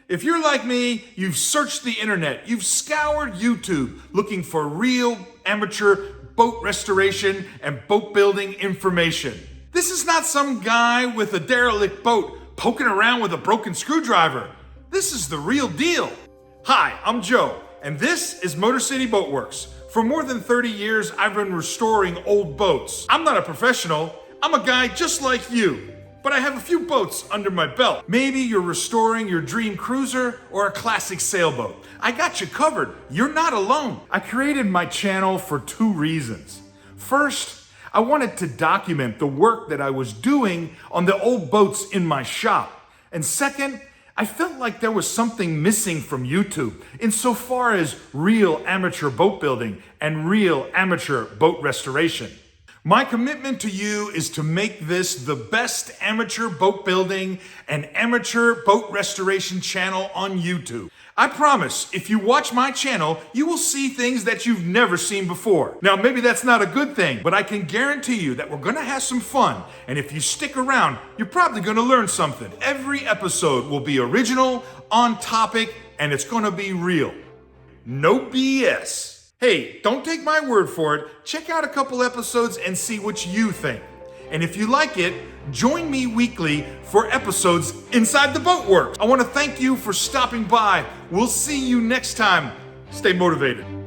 If you're like me, you've searched the internet, you've scoured YouTube looking for real amateur boat restoration and boat building information. This is not some guy with a derelict boat poking around with a broken screwdriver. This is the real deal. Hi, I'm Joe, and this is MotorCity Boat Works. For more than 30 years, I've been restoring old boats. I'm not a professional, I'm a guy just like you. But I have a few boats under my belt. Maybe you're restoring your dream cruiser or a classic sailboat. I got you covered. You're not alone. I created my channel for two reasons. First, I wanted to document the work that I was doing on the old boats in my shop. And second, I felt like there was something missing from YouTube insofar as real amateur boat building and real amateur boat restoration. My commitment to you is to make this the best amateur boat building and amateur boat restoration channel on YouTube. I promise, if you watch my channel, you will see things that you've never seen before. Now, maybe that's not a good thing, but I can guarantee you that we're gonna have some fun. And if you stick around, you're probably gonna learn something. Every episode will be original, on topic, and it's gonna be real. No BS. Hey, don't take my word for it. Check out a couple episodes and see what you think. And if you like it, join me weekly for episodes inside the Boat Works. I want to thank you for stopping by. We'll see you next time. Stay motivated.